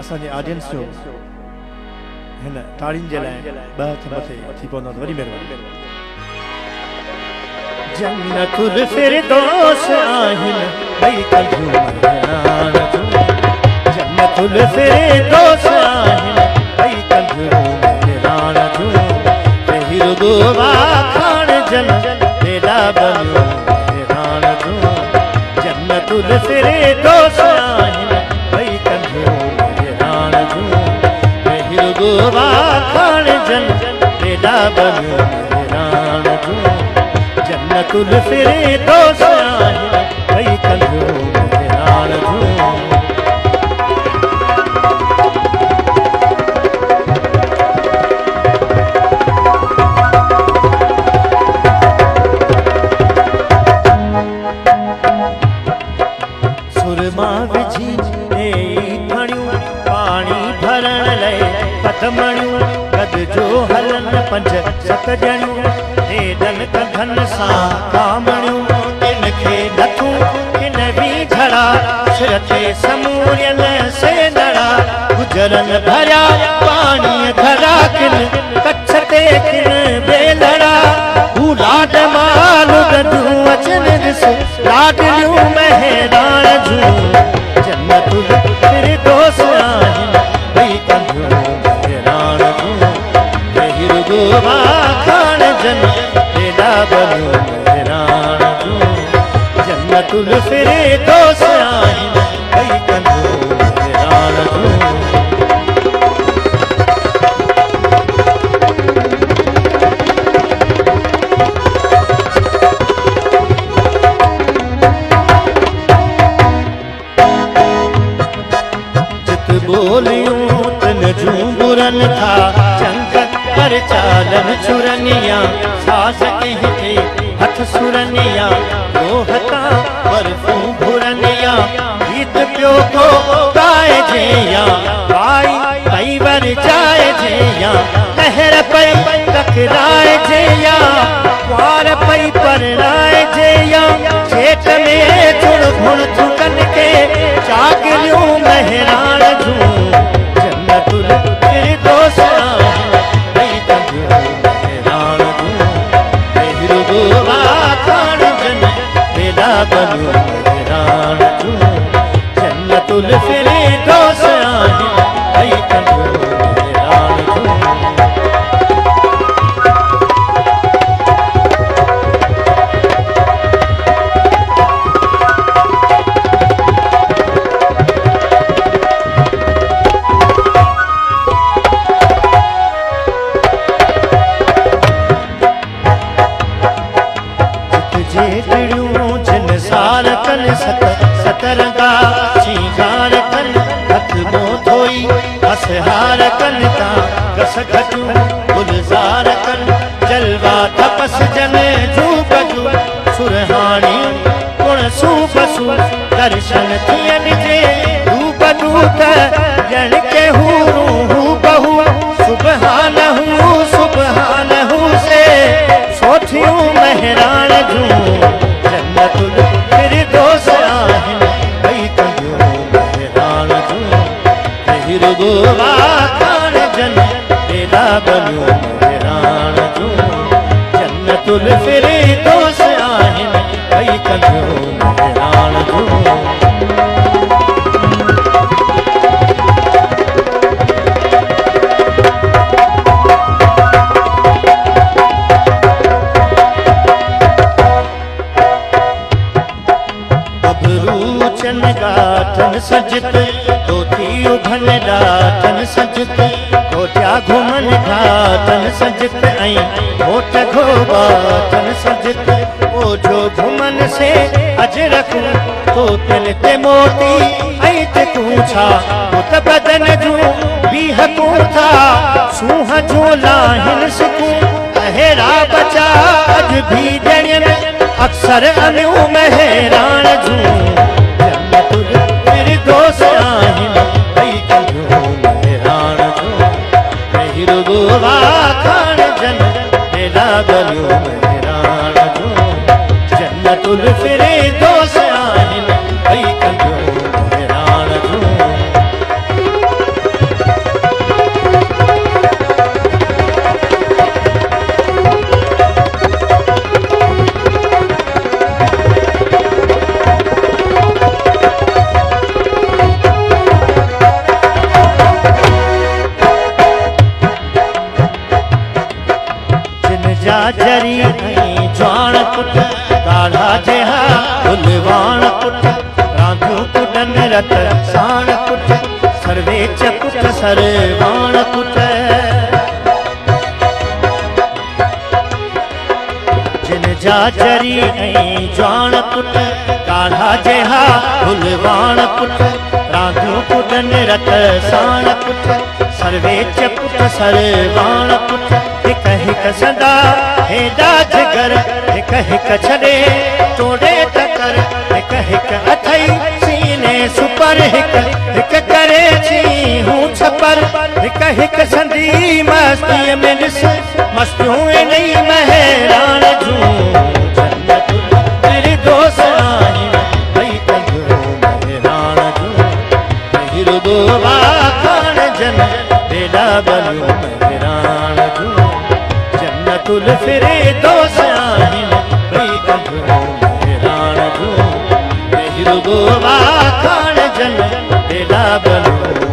असांजे ऑडियंस जो हिन ताड़ियुनि जे लाइ ॿ हथ मथे थी पवंदा त वॾी महिरबानी। जन्नतुल फिरदौस आहिनि ॿई कंहिंजूं महिराण जूं, जन्नतुल फिरदौस आहिनि ॿई कंहिंजूं महिराण जूं, कही रुगो वाखाण जन बेड़ा बनियो महिराण जूं, जन्नतुल फिरदौस आहिनि ॿई कंहिंजूं महिराण जूं, कही रुगो वाखाण जन बेड़ा बनियो महिराण जूं, जन्नतुल फिरदौस आहिनि ॿई कंहिंजूं महिराण जूं। सुरमा विझी खणियूं पाणी भरण लाइ पतमणियूं, गद जो हलन पंज सत ॼणियूं, हेॾनि कंधनि सां कामणियूं, किन खे नथूं किन बि घड़ा, सिर ते समूरियल से नड़ा, गुजरनि भरिया पाणीअ घड़ा, किन कच्छ ते किन बेलड़ा, हू लाड माल गॾूं अचनि ॾिस लाडलियूं महिराण जूं, जन्नतुल फिरदौस आहिनि ॿई कंहिंजूं महिराण जूं, कही रुगो वाखाण जन बेड़ा बनियो महिराण जूं, जन्नतुल फिरदौस आहिनि ॿई कंहिंजूं महिराण जूं। बोलियूं तन जूं बुरनि था चंग पर चालन चुरनिया, सास कंहिं थे हथ सुरनिया, लोहता बर्फूं घुरनिया, गीत पियो को गाए जया, आई पई वर जाए जया, लहर पई टकराए जया, वार पई परणाए जया, चेट में चुण भुण थुकन के चागरियूं महिराण जूं, जन्नतुल फिरदौस आहिनि ॿई कंहिंजूं महिराण जूं, कही रुगो वाखाण जन बेड़ा बनियो महिराण जूं, जन्नतुल फिरदौस आहिनि ॿई कंहिंजूं महिराण जूं। सतरंगा श्रृंगार कन हथ मों धोई असहार कन ता गस घटूं गुलजार कन, जलवा तपस जन जू बजू सुरहाणी गुण सूबसू, दर्शन थियन जे रूप दूत ॼण के हू बहु, सुबहानहू से सोठियूं महिराण जूं, जन्नतुल फिरदौस आहिनि ॿई कंहिंजूं महिराण जूं, कही रुगो वाखाण जन बेड़ा बनियो महिराण जूं, जन्नतुल फिरदौस आहिनि ॿई कंहिंजूं महिराण जूं। गाठन सजत धोती उभन डाठन सजत, कोटिया घुमन घाटन सजत, ऐं होठ घोबाटन सजत, ओझो घुमन से अजरकूं तो तिल ते मोती ऐं टिकूं छा, पुत बदन जूं बीहकूं था, सूंह जूं लाहिन सिकूं, अहिड़ा बचा अज भी ॼणियनि अक्सर अनियूं महिराण जूं, जन्नतुल फिरदौस आहिनि ॿई कंहिंजूं महिराण जूं, कही रुगो वाखाण जन बेड़ा बनियो महिराण जूं, जन्नतुल फिरदौस आहिनि ॿई कंहिंजूं महिराण जूं। जरी ज्वाण पुट काढ़ा जेहा फुलवाण पुट राधू कुटन रत साण पुट सर्वे च पुट सरवाण पुट जिन जा जरी ज्वाण पुट काढ़ा जेहा फुलवाण पुट राधू कुटन रत साण पुट सर्वे च पुट सरवाण पुट हिक हिक सदा हेडा जिगर हिक हिक छड़े तोड़े टकर हिक हिक अथई सीने सुपर हिक हिक करे छी हूँ छपर हिक हिक संदी मस्ती में ॾिस मस्तियों नहीं महरान जूं जन्नत तेरे दोस्त आहिन भई कंदो महरान जूं महिर दो वाखान जन बेड़ा बलियो महरान जूं जन्नतुल फिरदौस आहिन भई कंदो महरान जूं महिर दो वाखान जन बेड़ा बलियो